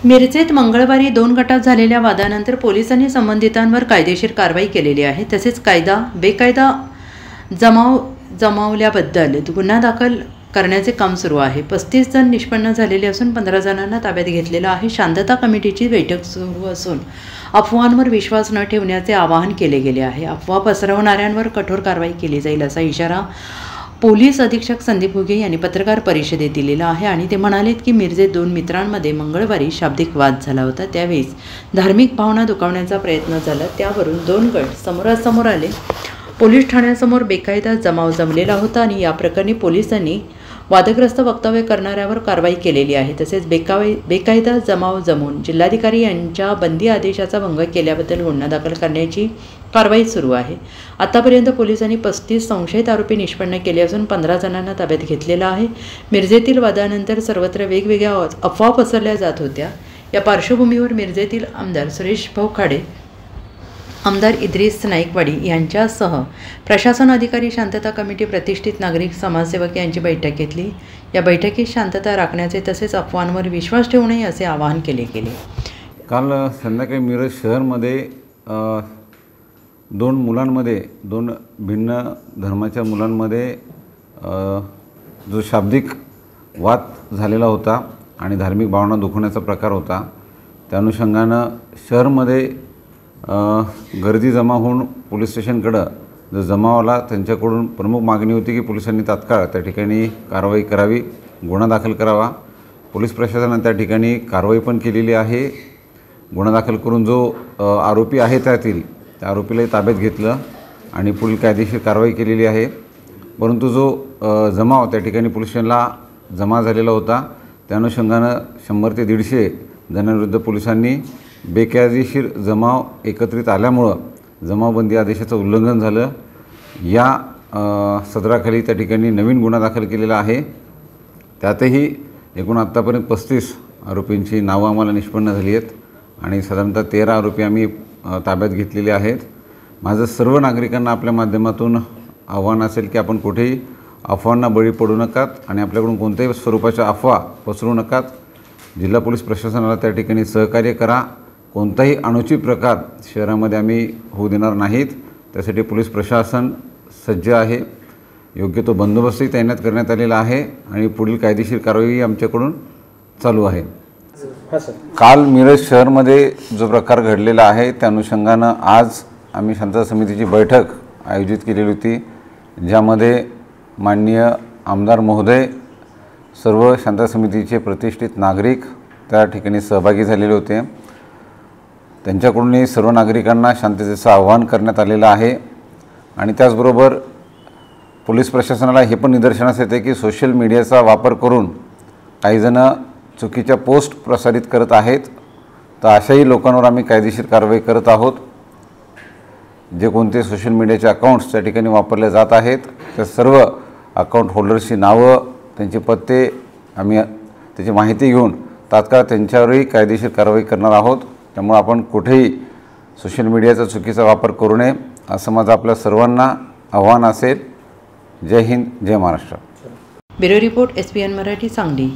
मिरजेत मंगळवारी 2 गटात झालेल्या वादानंतर पोलिसांनी संबंधितांवर कायदेशीर कारवाई केलेली आहे। तसेच बेकायदा जमावल्याबद्दल गुन्हा दाखल करण्याचे काम सुरू आहे। 35 जण निष्पन्न झालेले असून 15 जणांना ताब्यात घेतलेलं आहे। शांतता कमिटीची बैठक सुरू असून अफवांवर विश्वास न ठेवण्याचे आवाहन केले गेले आहे। अफवा पसरवणाऱ्यांवर कठोर कारवाई केली जाईल असा इशारा पोलीस अधीक्षक संदीप हुगे यांनी पत्रकार परिषदेत दिलेला आहे। आणि ते म्हणालेत की मिरजेत 2 मित्रांमध्ये मंगळवारी शाब्दिक वाद झाला होता। त्यावेळेस धार्मिक भावना दुखावण्याचा प्रयत्न झाला। त्यावरून 2 गट समोरासमोर आले। पोलीस ठाण्यासमोर बेकायदा जमाव जमलेला होता आणि या प्रकरणी पोलिसांनी वादग्रस्त वक्तव्य करणाऱ्यावर कारवाई केलेली आहे। तसेच बेकायदा जमाव जमवून जिल्हाधिकारी यांच्या बंदी आदेशाचा भंग केल्याबद्दल गुन्हा दाखल करण्याची कारवाई सुरू आहे। आतापर्यंत पोलिसांनी 35 संशयित आरोपी निष्पन्न केले असून 15 जणांना ताब्यात घेतलेला आहे। मिरजेतील वादानंतर सर्वत्र वेगवेगळ्या अफवा पसरल्या जात होत्या। या पार्श्वभूमीवर मिरजेतील आमदार सुरेश भाऊ खाडे, आमदार इद्रिस नाईकवाडी यांच्यासह प्रशासन अधिकारी, शांतता कमिटी, प्रतिष्ठित नागरिक, समाजसेवक यांची बैठक घेतली। या बैठकीत शांतता राखण्याचे तसेच अफवांवर विश्वास ठेवू नये असे आवाहन केले गेले। काल संध्याकाळी मिरज शहरमध्ये 2 मुलांमध्ये 2 भिन्न धर्माच्या मुलांमध्ये जो शाब्दिक वाद झालेला होता आणि धार्मिक भावना दुखवण्याचा प्रकार होता, त्या अनुषंगानं शहरमध्ये गर्दी जमा होऊन पोलीस स्टेशनकडं जो जमाव आला त्यांच्याकडून प्रमुख मागणी होती की पोलिसांनी तात्काळ त्या ठिकाणी कारवाई करावी, गुन्हा दाखल करावा। पोलीस प्रशासनाने त्या ठिकाणी कारवाई पण केलेली आहे। गुन्हा दाखल करून जो आरोपी आहे त्या आरोपीलाही ताब्यात घेतलं आणि पुढील कायदेशीर कारवाई केलेली आहे। परंतु जो जमाव त्या ठिकाणी पोलीस स्टेशनला जमा झालेला होता, त्या अनुषंगानं 100 ते 150 जणांविरुद्ध पोलिसांनी बेकायदेशीर जमाव एकत्रित आल्यामुळं जमावबंदी आदेशाचं उल्लंघन झालं। या सदराखाली त्या ठिकाणी नवीन गुन्हा दाखल केलेला आहे। त्यातही एकूण आत्तापर्यंत 35 आरोपींची नावं आम्हाला निष्पन्न झाली आहेत आणि साधारणतः 13 आरोपी आम्ही ताब्यात घेतलेले आहेत। माझं सर्व नागरिकांना आपल्या माध्यमातून आव्हान असेल की आपण कुठेही अफवांना बळी पडू नकात आणि आपल्याकडून कोणत्याही स्वरूपाच्या अफवा पसरू नकात। जिल्हा पोलीस प्रशासनाला त्या ठिकाणी सहकार्य करा। कोणताही अनुचित प्रकार शहरामध्ये आम्ही होऊ देणार नाहीत। त्यासाठी पोलीस प्रशासन सज्ज आहे। योग्य तो बंदोबस्तही तैनात करण्यात आलेला आहे आणि पुढील कायदेशीर कारवाई आमच्याकडून चालू आहे। काल मिरज शहरमध्ये जो प्रकार घडलेला आहे त्या अनुषंगानं आज आम्ही शांतता समितीची बैठक आयोजित केलेली होती, ज्यामध्ये माननीय आमदार महोदय, सर्व शांतता समितीचे प्रतिष्ठित नागरिक त्या ठिकाणी सहभागी झालेले होते। त्यांच्याकडूनही सर्व नागरिकांना शांततेचं आवाहन करण्यात आलेलं आहे आणि त्याचबरोबर पोलीस प्रशासनाला हे पण निदर्शनास येते की सोशल मीडियाचा वापर करून काही जण चुकीच्या पोस्ट प्रसारित करत आहेत। तर अशाही लोकांवर आम्ही कायदेशीर कारवाई करत आहोत। जे कोणते सोशल मीडियाचे अकाउंट्स त्या ठिकाणी वापरले जात आहेत त्या सर्व अकाउंट होल्डर्सची नावं, त्यांचे पत्ते आम्ही त्याची माहिती घेऊन तात्काळ त्यांच्यावरही कायदेशीर कारवाई करणार आहोत। त्यामुळे आपण कुठेही सोशल मीडियाचा चुकीचा वापर करू नये असं माझं आपल्या सर्वांना आव्हान असेल। जय हिंद, जय Maharashtra. Bureau report, SPN Marathi, Sangli.